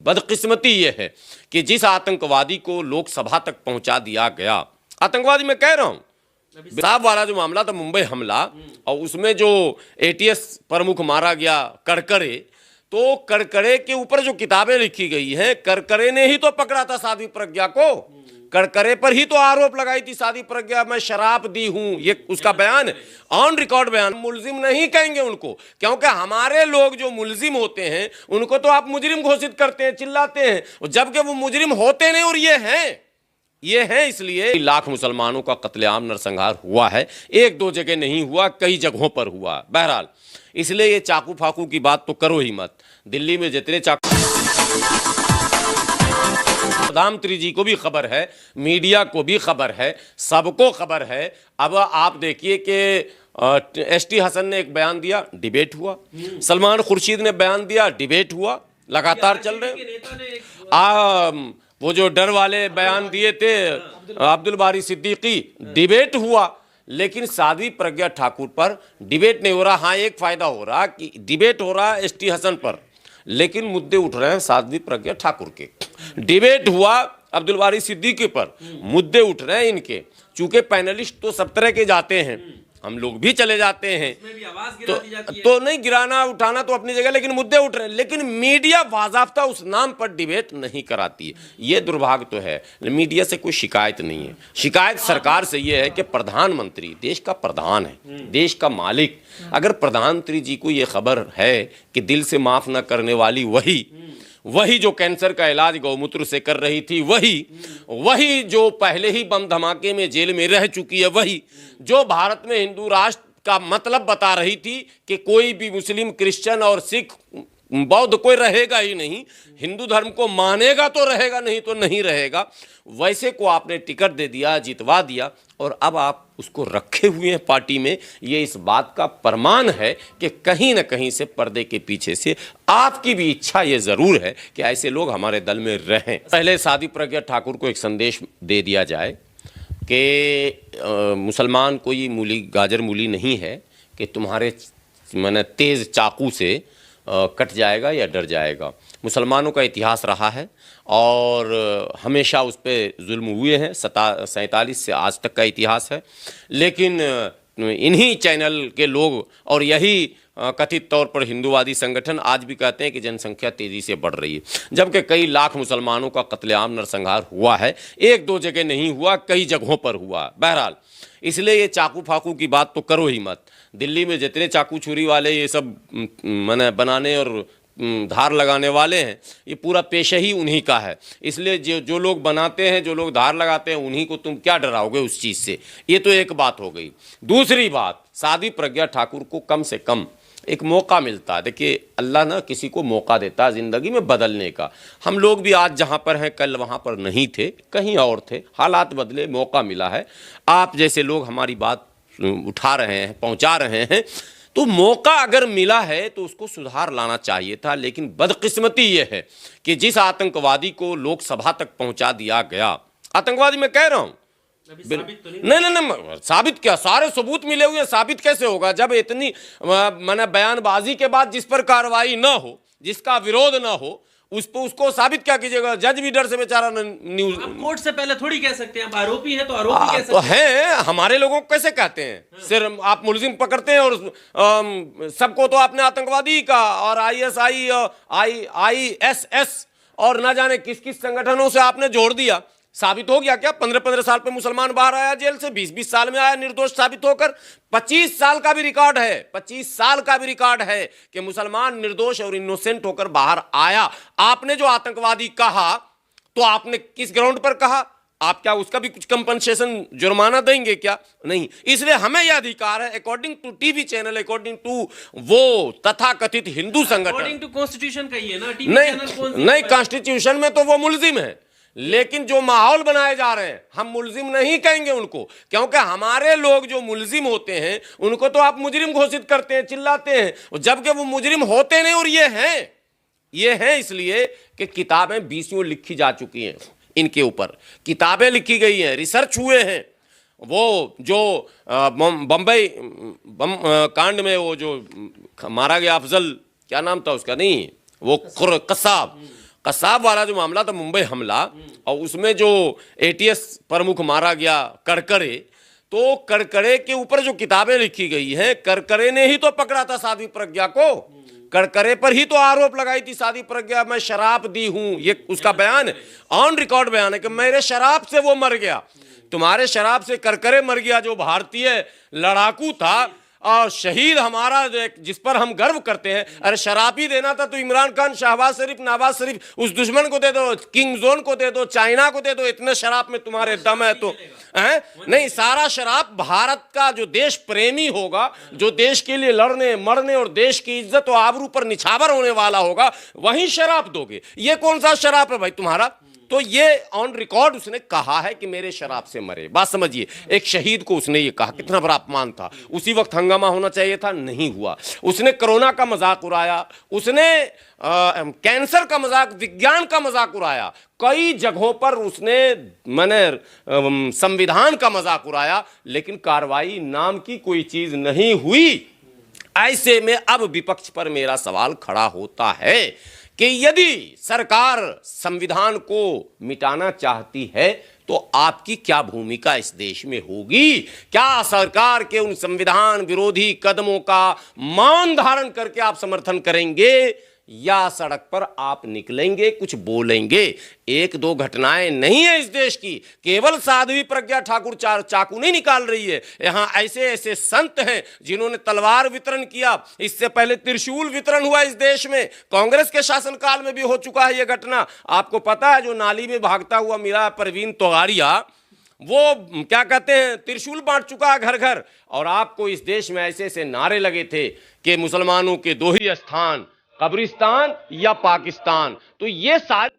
बदकिस्मती ये है कि जिस आतंकवादी को लोकसभा तक पहुंचा दिया गया, आतंकवादी मैं कह रहा हूं, साहब वाला जो मामला था मुंबई हमला, और उसमें जो एटीएस प्रमुख मारा गया करकरे, तो करकरे के ऊपर जो किताबें लिखी गई हैं, करकरे ने ही तो पकड़ा था साध्वी प्रज्ञा को, करकरे पर ही तो आरोप लगाई थी साध्वी प्रज्ञा मैं शराब दी हूं, ये उसका बयान है, ऑन रिकॉर्ड बयान। मुलजिम नहीं कहेंगे उनको, क्योंकि हमारे लोग जो मुलजिम होते हैं उनको तो आप मुजरिम घोषित करते हैं, चिल्लाते हैं, जबकि वो मुजरिम होते नहीं और ये है। इसलिए लाख मुसलमानों का कत्लेआम नरसंहार हुआ है, एक दो जगह नहीं हुआ, कई जगहों पर हुआ। बहरहाल इसलिए ये चाकू फाकू की बात तो करो ही मत। दिल्ली में जितने चाकू, प्रधानमंत्री जी को भी खबर है, मीडिया को भी खबर है, सबको खबर है। अब आप देखिए कि एसटी हसन ने एक बयान दिया, डिबेट हुआ, सलमान खुर्शीद ने बयान दिया, डिबेट हुआ, लगातार चल रहे। वो जो डर वाले बयान दिए थे अब्दुल बारी सिद्दीकी, डिबेट हुआ, लेकिन साध्वी प्रज्ञा ठाकुर पर डिबेट नहीं हो रहा। हाँ, एक फायदा हो रहा कि डिबेट हो रहा है एसटी हसन पर, लेकिन मुद्दे उठ रहे हैं साध्वी प्रज्ञा ठाकुर के। डिबेट हुआ अब्दुल बारी सिद्दीकी पर, मुद्दे उठ रहे हैं इनके। चूंकि पैनलिस्ट तो सब तरह के जाते हैं, हम लोग भी चले जाते हैं, तो नहीं गिराना उठाना तो अपनी जगह, लेकिन मुद्दे उठ रहे हैं। लेकिन मीडिया बाज़ाब्ता उस नाम पर डिबेट नहीं कराती है, ये दुर्भाग्य तो है। मीडिया से कोई शिकायत नहीं है, शिकायत सरकार से ये है कि प्रधानमंत्री देश का प्रधान है, देश का मालिक, अगर प्रधानमंत्री जी को ये खबर है कि दिल से माफ़ न करने वाली वही जो कैंसर का इलाज गौमूत्र से कर रही थी, वही जो पहले ही बम धमाके में जेल में रह चुकी है, वही जो भारत में हिंदू राष्ट्र का मतलब बता रही थी कि कोई भी मुस्लिम, क्रिश्चियन और सिख, बौद्ध कोई रहेगा ही नहीं, हिंदू धर्म को मानेगा तो रहेगा, नहीं तो नहीं रहेगा, वैसे को आपने टिकट दे दिया, जितवा दिया, और अब आप उसको रखे हुए हैं पार्टी में। ये इस बात का प्रमाण है कि कहीं ना कहीं से पर्दे के पीछे से आपकी भी इच्छा ये ज़रूर है कि ऐसे लोग हमारे दल में रहें। पहले साध्वी प्रज्ञा ठाकुर को एक संदेश दे दिया जाए कि मुसलमान कोई मूली गाजर मूली नहीं है कि तुम्हारे मैंने तेज़ चाकू से कट जाएगा या डर जाएगा। मुसलमानों का इतिहास रहा है और हमेशा उस पर जुल्म हुए हैं, 47 से आज तक का इतिहास है। लेकिन इन्हीं चैनल के लोग और यही कथित तौर पर हिंदूवादी संगठन आज भी कहते हैं कि जनसंख्या तेज़ी से बढ़ रही है, जबकि कई लाख मुसलमानों का कत्लेआम नरसंहार हुआ है, एक दो जगह नहीं हुआ, कई जगहों पर हुआ। बहरहाल इसलिए ये चाकू फाकू की बात तो करो ही मत। दिल्ली में जितने चाकू छुरी वाले ये सब मैंने बनाने और धार लगाने वाले हैं, ये पूरा पेशा ही उन्हीं का है। इसलिए जो लोग बनाते हैं, जो लोग धार लगाते हैं, उन्हीं को तुम क्या डराओगे उस चीज़ से। ये तो एक बात हो गई। दूसरी बात, साध्वी प्रज्ञा ठाकुर को कम से कम एक मौका मिलता है। देखिए, अल्लाह ना किसी को मौका देता है ज़िंदगी में बदलने का। हम लोग भी आज जहाँ पर हैं कल वहाँ पर नहीं थे, कहीं और थे, हालात बदले, मौका मिला है। आप जैसे लोग हमारी बात उठा रहे हैं, पहुँचा रहे हैं, तो मौका अगर मिला है तो उसको सुधार लाना चाहिए था। लेकिन बदकिस्मती ये है कि जिस आतंकवादी को लोकसभा तक पहुँचा दिया गया, आतंकवादी मैं कह रहा हूँ, नहीं, साबित क्या, सारे सबूत मिले हुए, साबित कैसे होगा जब इतनी मैंने बयानबाजी के बाद जिस पर कार्रवाई ना हो, जिसका विरोध ना हो, उसको साबित क्या कीजिएगा। जज भी डर से बेचारा न्यूज, कोर्ट से पहले थोड़ी कह सकते हैं, आरोपी है तो आरोपी कह सकते तो हैं। हमारे लोगों को कैसे कहते हैं? सिर्फ आप मुलजिम पकड़ते हैं और सबको तो आपने आतंकवादी का और ISIS और ना जाने किस किस संगठनों से आपने जोड़ दिया। साबित हो गया क्या? 15-15 साल पे मुसलमान बाहर आया जेल से, 20-20 साल में आया निर्दोष साबित होकर। 25 साल का भी रिकॉर्ड है, 25 साल का भी रिकॉर्ड है कि मुसलमान निर्दोष और इनोसेंट होकर बाहर आया। आपने जो आतंकवादी कहा, तो आपने किस ग्राउंड पर कहा? आप क्या उसका भी कुछ कंपनसेशन, जुर्माना देंगे क्या? नहीं। इसलिए हमें यह अधिकार है, according to TV channel, according to वो तथाकथित हिंदू संगठन, अकॉर्डिंग टू कॉन्स्टिट्यूशन कहिए ना, टीवी नहीं, नहीं, कॉन्स्टिट्यूशन में तो वो मुलजिम है, लेकिन जो माहौल बनाए जा रहे हैं, हम मुलजिम नहीं कहेंगे उनको, क्योंकि हमारे लोग जो मुलजिम होते हैं उनको तो आप मुजरिम घोषित करते हैं, चिल्लाते हैं, जबकि वो मुजरिम होते नहीं और ये हैं। इसलिए कि किताबें 20 लिखी जा चुकी हैं, इनके ऊपर किताबें लिखी गई हैं, रिसर्च हुए हैं। वो जो बम्बई कांड में वो जो मारा गया अफजल, क्या नाम था उसका, नहीं वो कसाब, कसाब वाला जो मामला था, मुंबई हमला, और उसमें जो एटीएस प्रमुख मारा गया करकरे, तो करकरे के ऊपर जो किताबें लिखी गई हैं, करकरे ने ही तो पकड़ा था साध्वी प्रज्ञा को, करकरे पर ही तो आरोप लगाई थी साध्वी प्रज्ञा, मैं शराब दी हूं, ये उसका बयान है, ऑन रिकॉर्ड बयान है कि मेरे शराब से वो मर गया। तुम्हारे शराब से करकरे मर गया, जो भारतीय लड़ाकू था और शहीद हमारा, जिस पर हम गर्व करते हैं। अरे शराब ही देना था तो इमरान खान, शहबाज शरीफ, नवाज शरीफ, उस दुश्मन को दे दो, किंग जोन को दे दो, चाइना को दे दो, इतने शराब में तुम्हारे दम है तो हैं? नहीं, सारा शराब भारत का जो देश प्रेमी होगा, जो देश के लिए लड़ने मरने और देश की इज्जत और आबरू पर निछावर होने वाला होगा, वही शराब दोगे। ये कौन सा शराब है भाई तुम्हारा? तो ये ऑन रिकॉर्ड उसने कहा है कि मेरे शराब से मरे। बात समझिए, एक शहीद को उसने ये कहा, कितना बड़ा अपमान था। उसी वक्त हंगामा होना चाहिए था, नहीं हुआ। उसने कोरोना का मजाक उड़ाया, उसने कैंसर का मजाक, विज्ञान का मजाक उड़ाया, कई जगहों पर उसने मैंने संविधान का मजाक उड़ाया, लेकिन कार्रवाई नाम की कोई चीज नहीं हुई। ऐसे में अब विपक्ष पर मेरा सवाल खड़ा होता है कि यदि सरकार संविधान को मिटाना चाहती है तो आपकी क्या भूमिका इस देश में होगी? क्या सरकार के उन संविधान विरोधी कदमों का मौन धारण करके आप समर्थन करेंगे, या सड़क पर आप निकलेंगे, कुछ बोलेंगे? एक दो घटनाएं नहीं है इस देश की, केवल साध्वी प्रज्ञा ठाकुर चाकू नहीं निकाल रही है, यहां ऐसे ऐसे संत हैं जिन्होंने तलवार वितरण किया। इससे पहले त्रिशूल वितरण हुआ इस देश में, कांग्रेस के शासनकाल में भी हो चुका है यह घटना। आपको पता है, जो नाली में भागता हुआ मिला परवीन तोगाड़िया, वो क्या कहते हैं, त्रिशूल बांट चुका है घर घर। और आपको इस देश में ऐसे ऐसे नारे लगे थे कि मुसलमानों के दो ही स्थान, कब्रिस्तान या पाकिस्तान। तो ये सारे